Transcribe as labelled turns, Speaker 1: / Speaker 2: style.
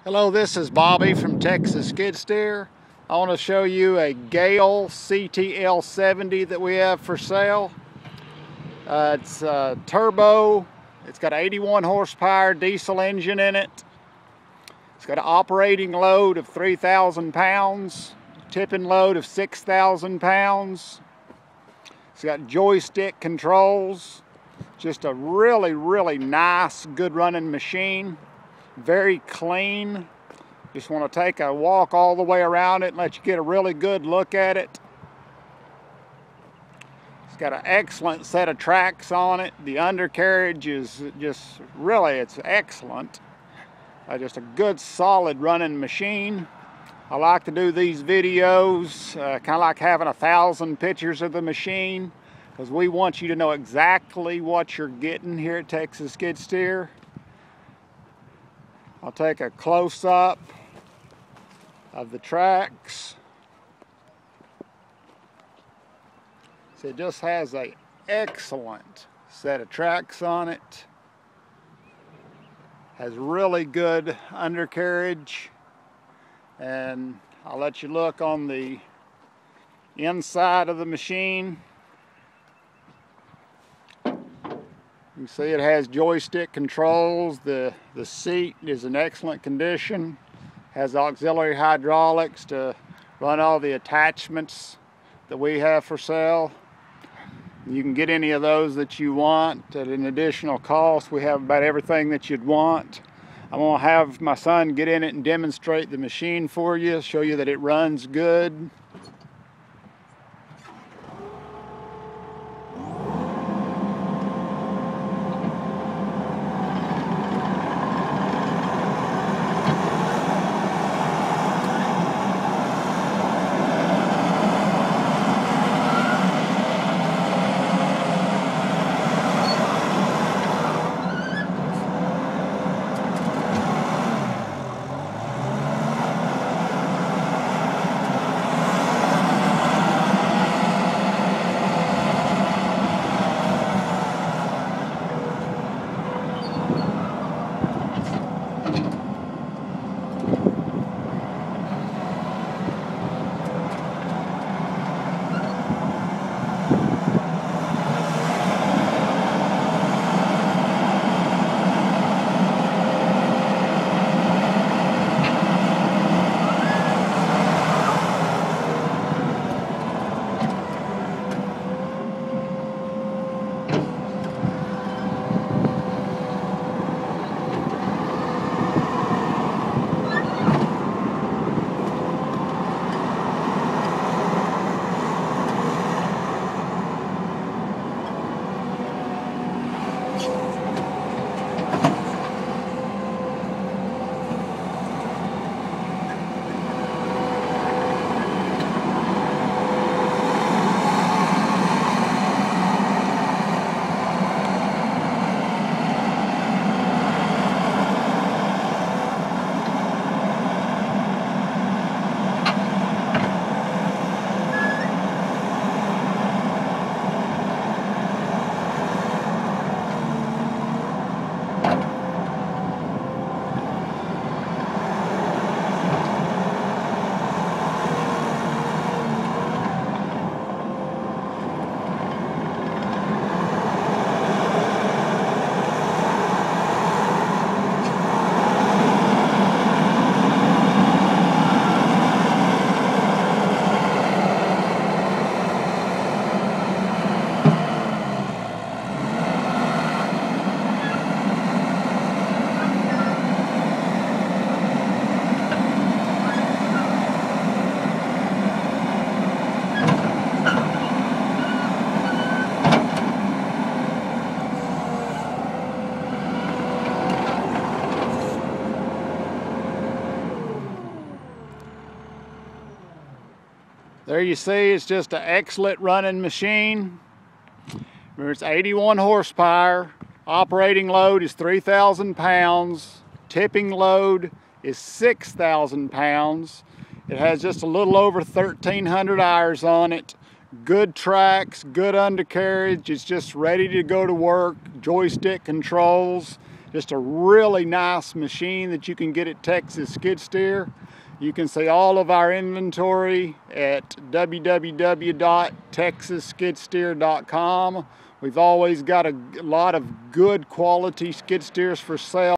Speaker 1: Hello, this is Bobby from Texas Skid Steer. I want to show you a Gehl CTL70 that we have for sale. It's turbo. It's got an 81 horsepower diesel engine in it. It's got an operating load of 3,000 pounds, tipping load of 6,000 pounds. It's got joystick controls. Just a really nice, good running machine. Very clean. Just want to take a walk all the way around it and let you get a really good look at it. It's got an excellent set of tracks on it. The undercarriage is just really, it's excellent. Just a good solid running machine. I like to do these videos kind of like having 1,000 pictures of the machine, because we want you to know exactly what you're getting here at Texas Skid Steer. I'll take a close-up of the tracks. So it just has an excellent set of tracks on it. Has really good undercarriage. And I'll let you look on the inside of the machine. You can see it has joystick controls. The seat is in excellent condition. Has auxiliary hydraulics to run all the attachments that we have for sale. You can get any of those that you want at an additional cost. We have about everything that you'd want. I'm going to have my son get in it and demonstrate the machine for you, show you that it runs good. There you see, it's just an excellent running machine. Remember, it's 81 horsepower. Operating load is 3,000 pounds. Tipping load is 6,000 pounds. It has just a little over 1,300 hours on it. Good tracks, good undercarriage. It's just ready to go to work. Joystick controls. Just a really nice machine that you can get at Texas Skid Steer. You can see all of our inventory at www.texasskidsteer.com. We've always got a lot of good quality skid steers for sale.